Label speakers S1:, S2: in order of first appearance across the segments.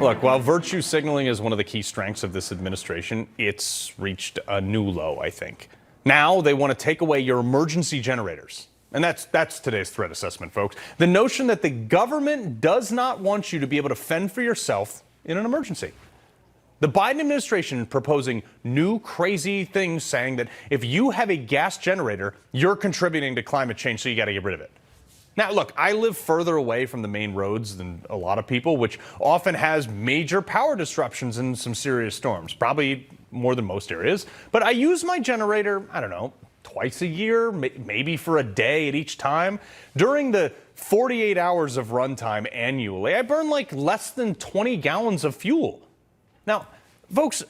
S1: Look, while virtue signaling is one of the key strengths of this administration, it's reached a new low, I think. Now they want to take away your emergency generators. And that's today's threat assessment, folks. The notion that the government does not want you to be able to fend for yourself in an emergency. The Biden administration proposing new crazy things saying that if you have a gas generator, you're contributing to climate change, so you got to get rid of it. Now, look, I live further away from the main roads than a lot of people, which often has major power disruptions and some serious storms, probably more than most areas. But I use my generator, I don't know, twice a year, maybe for a day at each time. During the 48 hours of runtime annually, I burn like less than 20 gallons of fuel. Now, folks,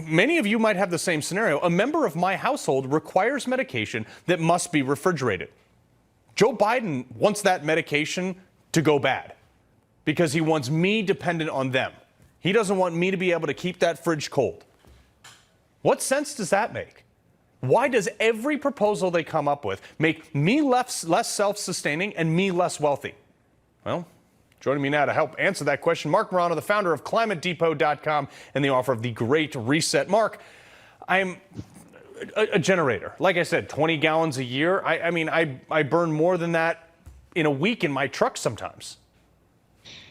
S1: many of you might have the same scenario. A member of my household requires medication that must be refrigerated. Joe Biden wants that medication to go bad because he wants me dependent on them. He doesn't want me to be able to keep that fridge cold. What sense does that make? Why does every proposal they come up with make me less self-sustaining and me less wealthy? Well, joining me now to help answer that question, Mark Morano, the founder of ClimateDepot.com and the author of The Great Reset. Mark, I'm a generator. Like I said, 20 gallons a year. I mean, I burn more than that in a week in my truck sometimes.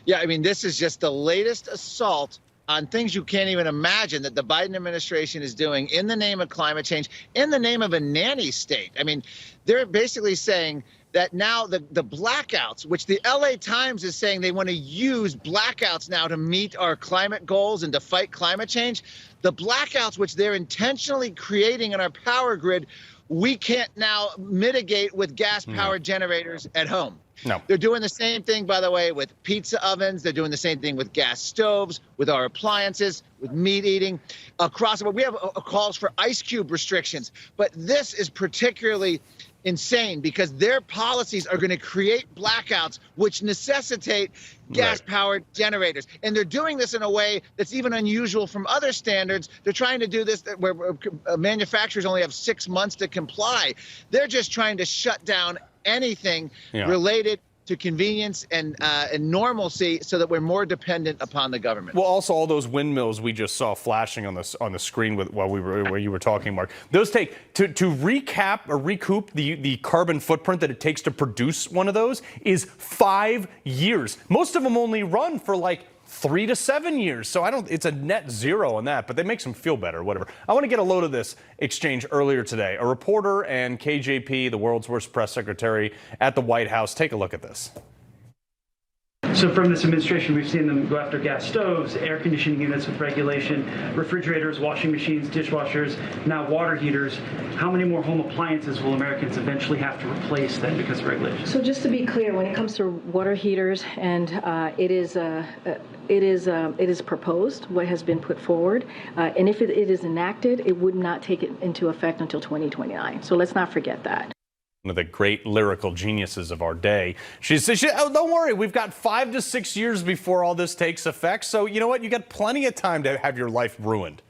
S2: Yeah, I mean, this is just the latest assault on things you can't even imagine that the Biden administration is doing in the name of climate change, in the name of a nanny state. I mean, they're basically saying that now the blackouts, which the LA Times is saying they want to use blackouts now to meet our climate goals and to fight climate change, the blackouts which they're intentionally creating in our power grid, we can't now mitigate with gas-powered generators at home.
S1: No.
S2: They're doing the same thing, by the way, with pizza ovens. They're doing the same thing with gas stoves, with our appliances, with meat eating. Across the board, we have calls for ice cube restrictions. But this is particularly insane because their policies are going to create blackouts which necessitate gas-powered generators. And they're doing this in a way that's even unusual from other standards. They're trying to do this where manufacturers only have 6 months to comply. They're just trying to shut down anything related to convenience and normalcy so that we're more dependent upon the government.
S1: Well, also all those windmills we just saw flashing on the screen while you were talking, Mark. Those take to recoup the carbon footprint that it takes to produce one of those is 5 years. Most of them only run for like 3 to 7 years. So it's a net zero on that, but that makes them feel better, whatever. I want to get a load of this exchange earlier today. A reporter and KJP, the world's worst press secretary at the White House. Take a look at this.
S3: So from this administration, we've seen them go after gas stoves, air conditioning units with regulation, refrigerators, washing machines, dishwashers, now water heaters. How many more home appliances will Americans eventually have to replace then because of regulation?
S4: So just to be clear, when it comes to water heaters, and it is proposed, what has been put forward, and if it is enacted, it would not take it into effect until 2029. So let's not forget that.
S1: One of the great lyrical geniuses of our day. She says, oh, don't worry, we've got 5 to 6 years before all this takes effect. So you know what? You got plenty of time to have your life ruined.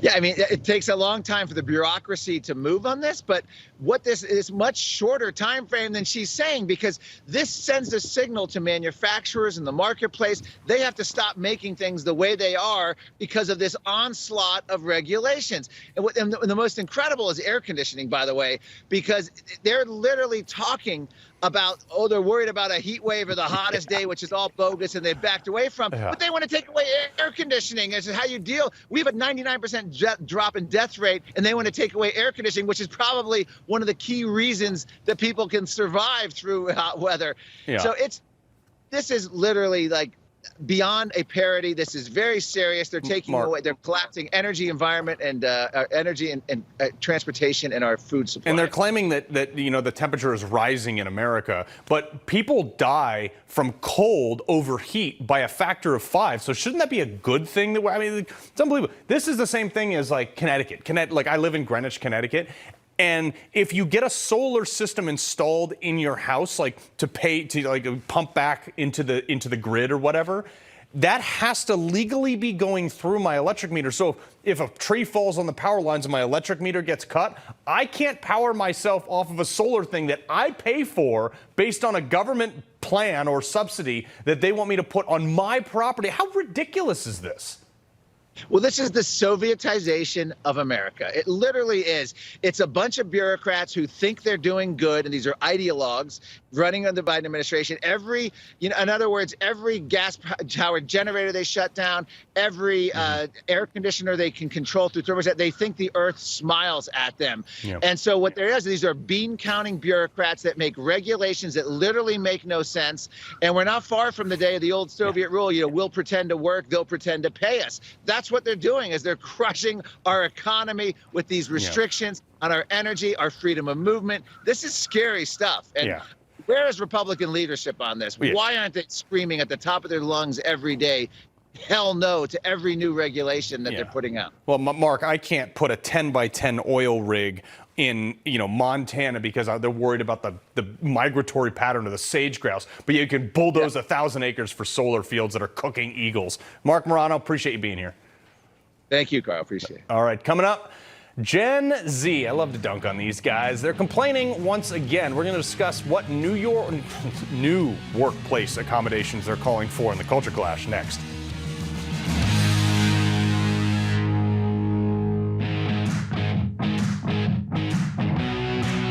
S2: Yeah, I mean, it takes a long time for the bureaucracy to move on this, but what this is much shorter time frame than she's saying, because this sends a signal to manufacturers in the marketplace. They have to stop making things the way they are because of this onslaught of regulations. And the most incredible is air conditioning, by the way, because they're literally talking about, oh, they're worried about a heat wave or the hottest day, which is all bogus, and they've backed away from. But they want to take away air conditioning. This is how you deal. We have a 99% drop in death rate, and they want to take away air conditioning, which is probably one of the key reasons that people can survive through hot weather. So this is literally like beyond a parody. This is very serious. They're taking away, they're collapsing energy, environment, and energy and transportation and our food supply.
S1: And they're claiming that you know the temperature is rising in America, but people die from cold over heat by a factor of 5. So shouldn't that be a good thing? I mean, it's unbelievable. This is the same thing as like Connecticut. Like I live in Greenwich, Connecticut. And if you get a solar system installed in your house, like to pump back into the grid or whatever, that has to legally be going through my electric meter. So if a tree falls on the power lines and my electric meter gets cut, I can't power myself off of a solar thing that I pay for based on a government plan or subsidy that they want me to put on my property. How ridiculous is this?
S2: Well, this is the Sovietization of America. It literally is. It's a bunch of bureaucrats who think they're doing good, and these are ideologues running under the Biden administration. In other words, every gas-powered generator they shut down, every air conditioner they can control through thermostat, they think the earth smiles at them. Yep. And so what there is, these are bean-counting bureaucrats that make regulations that literally make no sense. And we're not far from the day of the old Soviet rule, we'll pretend to work, they'll pretend to pay us. That's what they're doing, is they're crushing our economy with these restrictions on our energy, our freedom of movement. This is scary stuff. And where is Republican leadership on this? Why aren't they screaming at the top of their lungs every day, hell no, to every new regulation that they're putting out?
S1: Well, Mark, I can't put a 10 by 10 oil rig in Montana because they're worried about the migratory pattern of the sage grouse, but you can bulldoze 1,000 acres for solar fields that are cooking eagles. Mark Morano, appreciate you being here.
S2: Thank you, Carl. Appreciate it.
S1: All right, coming up, Gen Z. I love to dunk on these guys. They're complaining once again. We're going to discuss what new workplace accommodations they're calling for in the Culture Clash next.